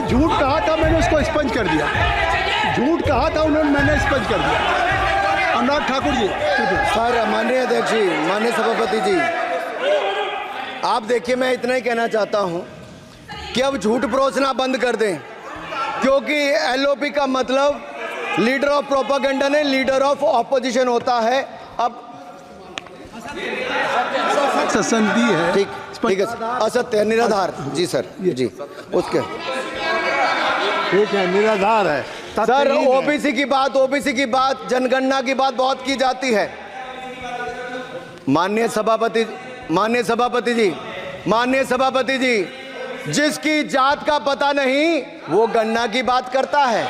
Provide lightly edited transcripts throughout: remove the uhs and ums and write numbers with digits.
झूठ कहा था मैंने उसको स्पंज कर दिया, झूठ कहा था उन्होंने, मैंने स्पंज कर दिया। अनुराग ठाकुर जी। सर, माननीय अध्यक्ष जी, माननीय सभापति जी, आप देखिए, मैं इतना ही कहना चाहता हूं कि अब झूठ परोसना बंद कर दें, क्योंकि एलओपी का मतलब लीडर ऑफ प्रोपेगेंडा नहीं, लीडर ऑफ ऑपोजिशन होता है। अब संधि है, ठीक है, असत्य, निराधार। जी सर, जी उसके ठीक है, निराधार है सर। ओबीसी की बात, जनगणना की बात बहुत की जाती है। माननीय सभापति जी, जिसकी जात का पता नहीं वो गणना की बात करता है।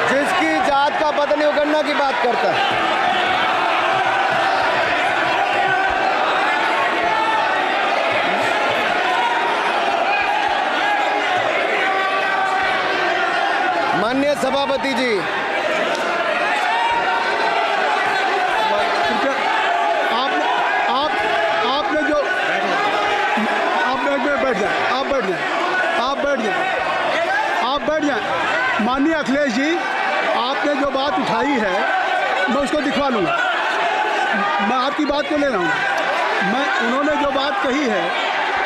जिसकी जात का पता नहीं वो गणना की बात करता है। माननीय सभापति जी, आपने जो आप बैठ जाए। माननीय अखिलेश जी, आपने जो बात उठाई है मैं उसको दिखवा लूँगा, मैं आपकी बात को ले रहा हूँ। उन्होंने जो बात कही है,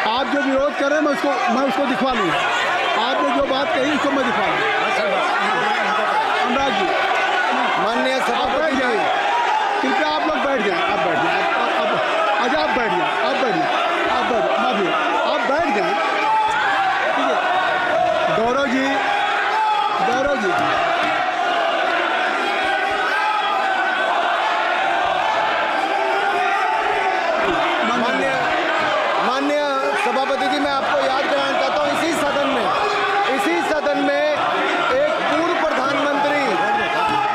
आप जो विरोध कर रहे हैं, मैं उसको दिखवा लूँगा। आपने जो बात कही उसको मैं दिखवा लूँगा। अनुराग जी, माननीय सभापति जी, कृपया आप लोग बैठ जाएं, आप बैठ जाएं, अच्छा आप बैठ जाएं, आप बैठ जाएं, आप बैठ जाएं, ठीक है। गौरव जी, माननीय सभापति जी, मैं आपको याद कराना चाहता हूँ, इसी सदन में एक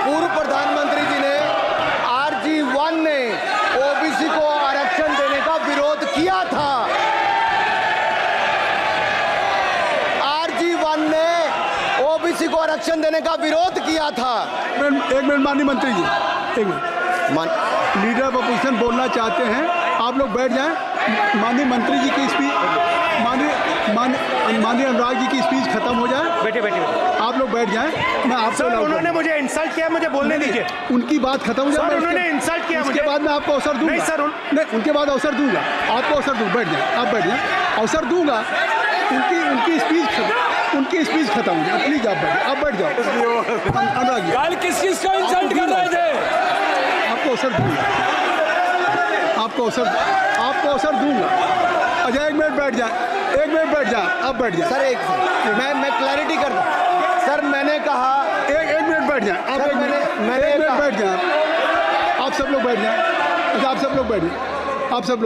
पूर्व प्रधानमंत्री जी ने RG1 ने ओबीसी को आरक्षण देने का विरोध किया था। RG1 ने ओबीसी को आरक्षण देने का विरोध किया था। एक मिनट माननीय मंत्री जी, एक मिनट। लीडर ऑफ अपोजिशन बोलना चाहते हैं, आप लोग बैठ जाएं। माननीय मंत्री जी की स्पीच, माननीय अनुराग जी की स्पीच खत्म हो जाए। बैठे आप लोग बैठ जाएं, मैं आपसे उन्होंने मुझे इंसल्ट किया, मुझे बोलने दीजिए। उनकी बात खत्म हो जाए, उन्होंने इंसल्ट किया मुझे। उसके बाद मैं आपको अवसर दूंगा। नहीं सर, नहीं, उनके बाद अवसर दूंगा, आपको अवसर दूंगा। बैठ जाएं, आप बैठ जाएं, अवसर दूंगा। उनकी स्पीच खत्म हो जाए, प्लीज आप बैठ जाओ। अनुराग जी, कल किस को इंसल्ट कर रहे थे? आपको अवसर दूंगा, आपको अवसर दूंगा। अच्छा एक मिनट बैठ जाए, आप बैठ जाए। सर मैं क्लैरिटी कर दूं। सर मैंने कहा एक मिनट बैठ जाए, आप एक मिनट बैठ जाए, आप सब लोग बैठ जाए। अच्छा आप सब लोग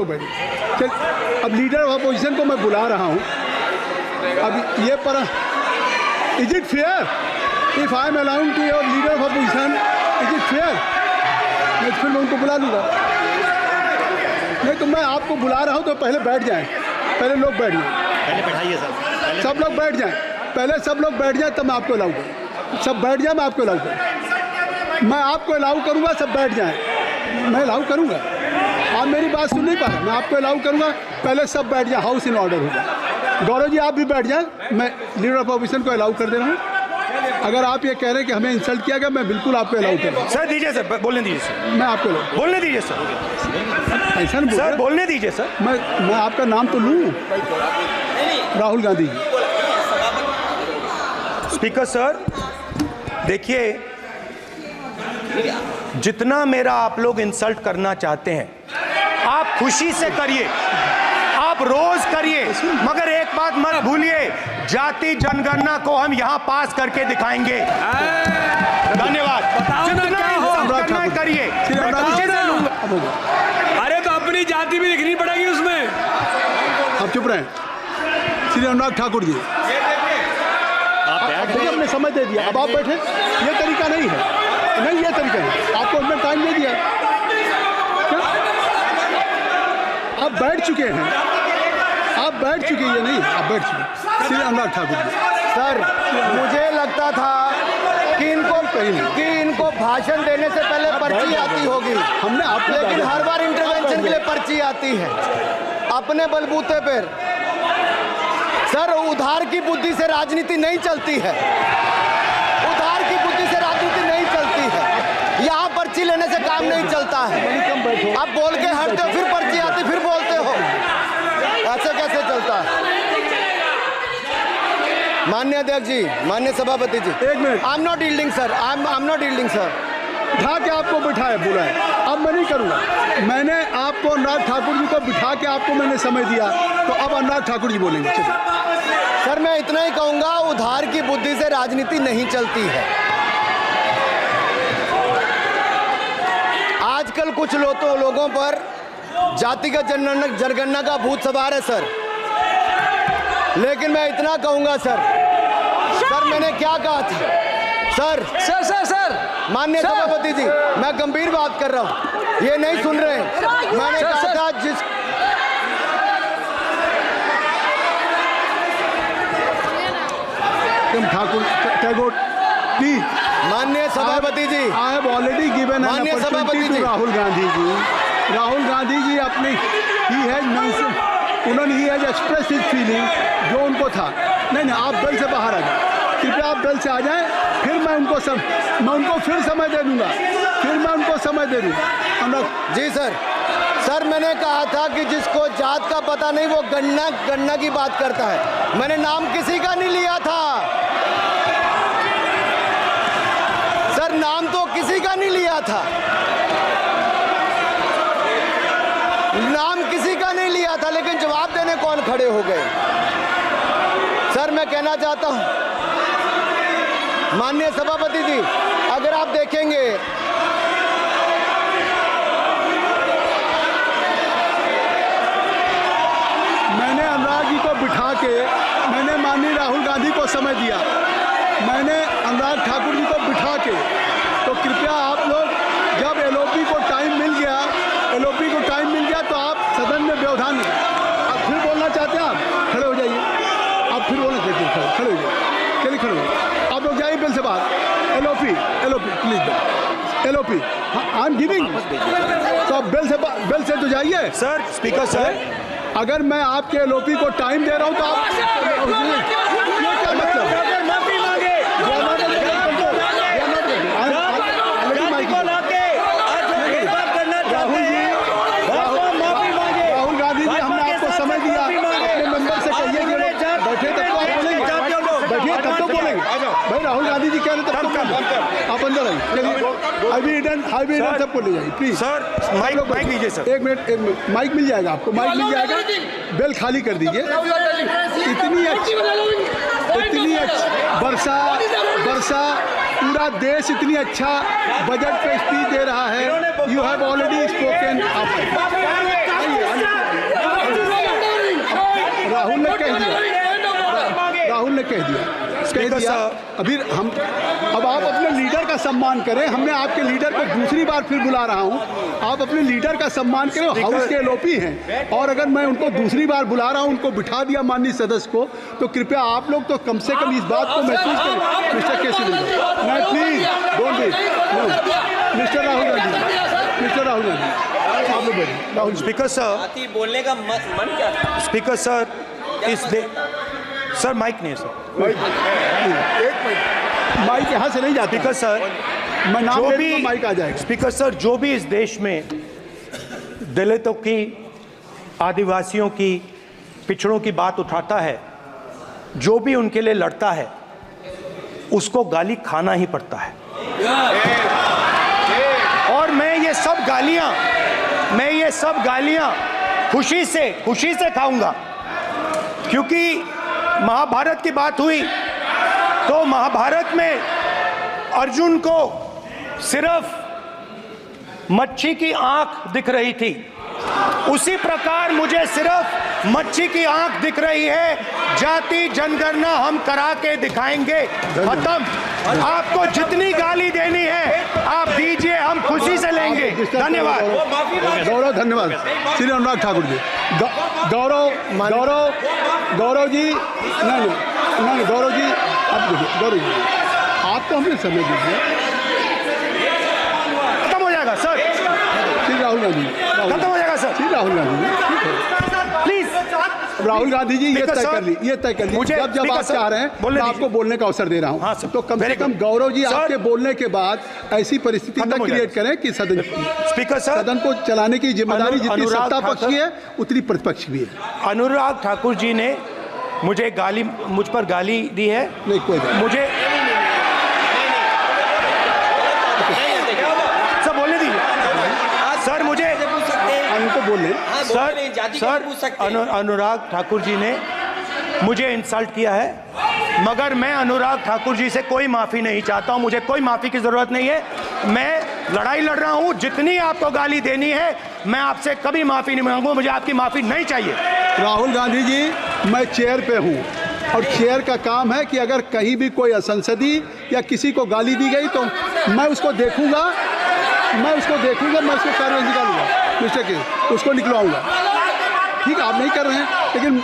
बैठ जाए। चल, अब लीडर ऑफ अपोजिशन को मैं बुला रहा हूँ। अब ये पर is it fair if I am allowed to your leader of opposition, is it fair? मैं फिर मैं उनको बुला लूँगा। नहीं तो मैं आपको बुला रहा हूँ, तो पहले बैठ जाएं, पहले लोग बैठ जाएं, पहले बैठाइए सर, सब लोग बैठ जाएं, पहले सब लोग बैठ जाएं, तब मैं आपको अलाउ करूँ। सब बैठ जाए, मैं आपको अलाउ करूँ, मैं आपको अलाउ करूँगा। सब बैठ जाएं, मैं अलाउ करूँगा। आप मेरी बात सुन नहीं पा रहे, मैं आपको अलाउ करूँगा। पहले सब बैठ जाए, हाउस इन ऑर्डर होगा। गौरव जी आप भी बैठ जाएं, मैं लीडर ऑफ अपोजिशन को अलाउ कर दे रहा हूँ। अगर आप ये कह रहे हैं कि हमें इंसल्ट किया गया, मैं बिल्कुल आपको अलाउ करूँगा। सर दीजिए, सर बोलने दीजिए सर, मैं आपको बोलने दीजिए सर, ऐसा नहीं सर बोलने दीजिए सर। मैं आपका नाम तो लूँ, राहुल गांधी जी। स्पीकर सर देखिए, जितना मेरा आप लोग इंसल्ट करना चाहते हैं, आप खुशी से करिए, आप रोज करिए, मगर एक बात मत भूलिए, जाति जनगणना को हम यहां पास करके दिखाएंगे। धन्यवाद। जितना इंसल्ट करना करिए, अरे तो अपनी जाति भी लिखनी पड़ेगी उसमें। आप चुप रहे। श्री अनुराग ठाकुर जी, हमने समय दे दिया, अब आप बैठे। ये तरीका नहीं है, नहीं ये तरीका है, आपको हमने टाइम दे दिया। क्या आप बैठ चुके हैं? आप बैठ चुके हैं? नहीं, आप बैठ चुके। श्री अनुराग ठाकुर जी, सर मुझे लगता था कि इनको भाषण देने से पहले पर्ची आती होगी, हमने आपको लेकिन हर बार इंटरवेंशन के लिए पर्ची आती है अपने बलबूते पर। सर, उधार की बुद्धि से राजनीति नहीं चलती है, उधार की बुद्धि से राजनीति नहीं चलती है। यहाँ पर्ची लेने से काम नहीं चलता है। आप बोल के हटते हो, फिर पर्ची आती, फिर बोलते हो, ऐसे कैसे चलता है? माननीय अध्यक्ष जी, माननीय सभापति जी, एक minute. I am not yielding sir, I am not yielding sir. बिठा के आपको बिठाया बुलाया, अब मैं नहीं करूँगा। मैंने आपको अनुराग ठाकुर जी को बिठा के आपको मैंने समय दिया, तो अब अनुराग ठाकुर जी बोलेंगे। चलिए सर, मैं इतना ही कहूंगा, उधार की बुद्धि से राजनीति नहीं चलती है। आजकल कुछ लोगों पर जातिगत जनगणना का भूत सवार है सर, लेकिन मैं इतना कहूंगा सर, मैंने क्या कहा था सर? सर माननीय सभापति जी, मैं गंभीर बात कर रहा हूं, ये नहीं सुन रहे हैं। मैंने कहा था जिस ठाकुर टैगोर प्लीज। माननीय सभापति ji, I have already given an माननीय सभापति अपॉर्चुनिटी जी। टू राहुल गांधी जी। राहुल गांधी जी अपनी he has express his feeling, जो उनको था। नहीं, आप दल से बाहर आ जाए, कृपया आप दल से आ जाएं, फिर मैं उनको फिर समय दे दूंगा, जी सर, मैंने कहा था कि जिसको जात का पता नहीं वो गणना की बात करता है। मैंने नाम किसी का नहीं लिया था सर, नाम तो किसी का नहीं लिया था, नाम किसी का नहीं लिया था, लेकिन जवाब देने कौन खड़े हो गए? सर, मैं कहना चाहता हूं माननीय सभापति जी, अगर आप देखेंगे मैंने अनुराग जी को बिठा के मैंने माननीय राहुल गांधी को समय दिया, मैंने अनुराग ठाकुर जी को बिठा के, तो कृपया आप लोग जब एलओपी को टाइम मिल गया तो आप सदन में व्यवधान आप फिर बोलना चाहते हैं, आप खड़े हो जाइए, आप फिर बोलना चाहते हैं, खड़े हो जाइए, चलिए खड़े हो जाइए, आप लोग जाइए बिल से बाहर। LOP please, LOP I am giving, तो आप बिल से तो जाइए। सर, स्पीकर सर, अगर मैं आपके एलओपी को टाइम दे रहा हूं तो आप ये क्या मतलब? माफी मांगे राहुल गांधी जी, हमने आपको समय दिया, अपने मेंबर से कहिए कि बैठे तब तो आप बोलेंगे, बैठिए तब तो बोलेंगे भाई। राहुल गांधी जी कह रहे तब तो आप अंदर आइए, चलिए हाईवे ईडन सबको ले जाइए प्लीज। सर, माइक लीजिए सर। एक मिनट, माइक मिल जाएगा आपको, माइक मिल जाएगा, बेल खाली कर दीजिए। इतनी अच्छी वर्षा पूरा देश इतनी अच्छा बजट पे स्पीच दे रहा है। You have already spoken. Rahul ने कह दिया अभी हम, अब आप अपने लीडर का सम्मान करें। हमने आपके लीडर को दूसरी बार फिर बुला रहा हूं, आप अपने लीडर का सम्मान करें। हाउस के एलओपी हैं, और अगर मैं उनको दूसरी बार बुला रहा हूं, उनको बिठा दिया माननीय सदस्य को, तो कृपया आप लोग तो कम से कम इस बात को महसूस करें। मिस्टर केसी नहीं, please don't be mister Rahul Gandhi, आप लोग बैठिए। राहुल स्पीकर सर, बोलने का मन क्या था? स्पीकर सर, सर माइक नहीं है सर, माइक यहाँ से नहीं जाता। स्पीकर सर, मैं नाम जो ले भी लूँ तो माइक आ जाएगा। स्पीकर सर, जो भी इस देश में दलितों की, आदिवासियों की, पिछड़ों की बात उठाता है, जो भी उनके लिए लड़ता है, उसको गाली खाना ही पड़ता है। और मैं ये सब गालियां खुशी से खाऊंगा, क्योंकि महाभारत की बात हुई तो महाभारत में अर्जुन को सिर्फ मच्छी की आंख दिख रही थी, उसी प्रकार मुझे सिर्फ मच्छी की आंख दिख रही है। जाति जनगणना हम करा के दिखाएंगे, खत्म। आपको जितनी गाली देनी है आप दीजिए, हम खुशी से लेंगे। धन्यवाद गौरव, धन्यवाद श्री अनुराग ठाकुर जी। गौरव जी, नहीं गौरव जी, आप देखिए, गौरव जी, आप तो हमें समय दीजिए। खत्म हो जाएगा सर, श्री राहुल गांधी, खत्म हो जाएगा सर, श्री राहुल गांधी जी, ठीक है। प्लीज। राहुल गांधी जी, ये स्पीकर तय सर, कर ली, ये तय कर ली। मुझे जब स्पीकर आप सर, चाह रहे हैं बोलने मैं दीजिए। आपको बोलने का अवसर दे रहा हूं। हाँ सर, तो कम से very कम good। गौरव जी सर, आपके बोलने के बाद ऐसी परिस्थिति खत्म तक हो क्रिएट जाएगा। करें कि सदन स्पीकर सर, सदन को चलाने की जिम्मेदारी जितनी अनुराग सत्ता पक्ष ठाकुर- की है उतनी प्रतिपक्ष भी है। अनुराग ठाकुर जी ने मुझ पर गाली दी है। नहीं कोई बात मुझे सर बोलने दीजिए सर, मुझे नहीं, उनको बोले सर अनुराग ठाकुर जी ने मुझे इंसल्ट किया है, मगर मैं अनुराग ठाकुर जी से कोई माफ़ी नहीं चाहता हूं। मुझे कोई माफ़ी की ज़रूरत नहीं है। मैं लड़ाई लड़ रहा हूं। जितनी आपको गाली देनी है मैं आपसे कभी माफ़ी नहीं मांगूंगा। मुझे आपकी माफ़ी नहीं चाहिए। राहुल गांधी जी, मैं चेयर पे हूँ और चेयर का काम है कि अगर कहीं भी कोई असंसदीय या किसी को गाली दी गई तो मैं उसको देखूंगा, मैं उसको कार्रवाई निकालूंगा, मिस्टर के उसको निकलवाऊंगा। ठीक है, आप नहीं कर रहे हैं, लेकिन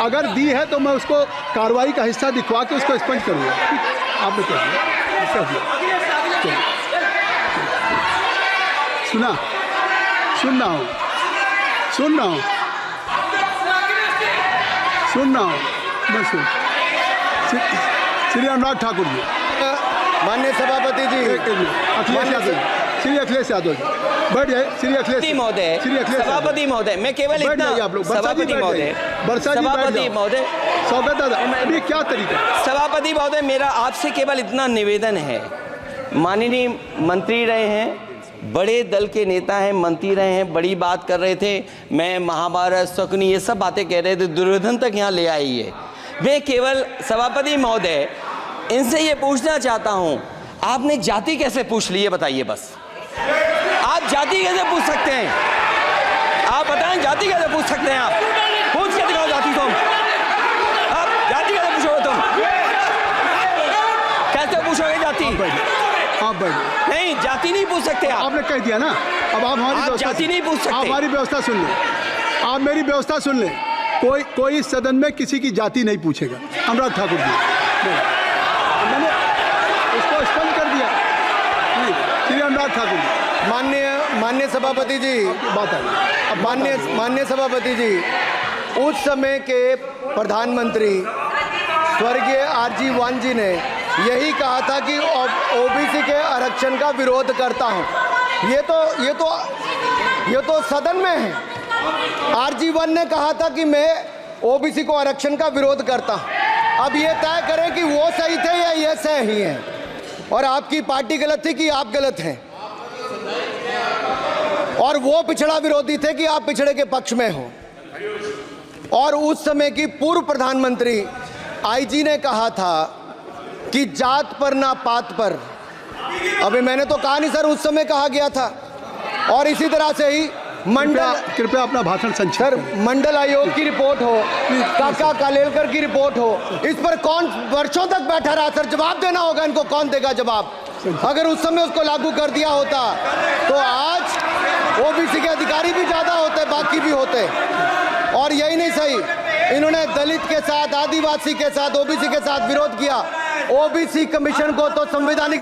अगर दी है तो मैं उसको कार्रवाई का हिस्सा दिखवा के उसको स्पंज करूंगा। ठीक, आपने कर दिया। सुन रहा हूँ मैं श्री अनुराग ठाकुर जी, माननीय सभापति जी, अखिलेश यादव जी, श्री अखिलेश यादव जी बैठ जाए। श्री अखिलेश महोदय, श्री अखिलेश सभापति महोदय, मैं केवल बैठ इतना, जाइए आप लोग। सभापति महोदय, सभापति महोदय, स्वागत दादा, अभी क्या तरीका है? सभापति महोदय, मेरा आपसे केवल इतना निवेदन है। माननीय मंत्री रहे हैं, बड़े दल के नेता हैं, मंत्री रहे हैं, बड़ी बात कर रहे थे। मैं महाभारत, शकुनी, ये सब बातें कह रहे थे, दुर्योधन तक यहाँ ले आई है। मैं केवल सभापति महोदय इनसे ये पूछना चाहता हूँ, आपने जाति कैसे पूछ ली है बताइए बस। आप जाति कैसे पूछ सकते हैं? आप बताएं, जाति कैसे पूछ सकते हैं? आप पूछ के दिखाओ जाति। तुम आप जाति कैसे पूछोगे? तुम कैसे पूछोगे जाति? आप बैठ नहीं, जाति नहीं पूछ सकते आप। आपने कह दिया ना। अब आप हमारी आप व्यवस्था जाति नहीं पूछ सकते। आप हमारी व्यवस्था सुन लें, आप मेरी व्यवस्था सुन लें। कोई इस सदन में किसी की जाति नहीं पूछेगा। अनुराग ठाकुर जी, मैंने उसको स्पष्ट कर दिया। नहीं, श्री अनुराग ठाकुर जी, माननीय सभापति जी, बात आई। अब माननीय सभापति जी, उस समय के प्रधानमंत्री स्वर्गीय आरजी वान जी ने यही कहा था कि ओबीसी के आरक्षण का विरोध करता हूं। ये तो सदन में है। आरजी वान ने कहा था कि मैं ओबीसी को आरक्षण का विरोध करता हूं। अब ये तय करें कि वो सही थे या ये सही हैं, और आपकी पार्टी गलत थी कि आप गलत हैं, और वो पिछड़ा विरोधी थे कि आप पिछड़े के पक्ष में हो। और उस समय की पूर्व प्रधानमंत्री आईजी ने कहा था कि जात पर ना पात पर। अभी मैंने तो कहा नहीं सर, उस समय कहा गया था। और इसी तरह से ही कृपया अपना भाषण संक्षिप्त सर, करें। मंडल आयोग की रिपोर्ट हो, काका कालेलकर की रिपोर्ट हो, इस पर कौन वर्षों तक बैठा रहा? सर, जवाब देना होगा इनको। कौन देगा जवाब? अगर उस समय उसको लागू कर दिया होता तो आज ओबीसी के अधिकारी भी ज्यादा होते, बाकी भी होते। और यही नहीं सही, इन्होंने दलित के साथ, आदिवासी के साथ, ओबीसी के साथ विरोध किया। ओबीसी कमीशन को तो संवैधानिक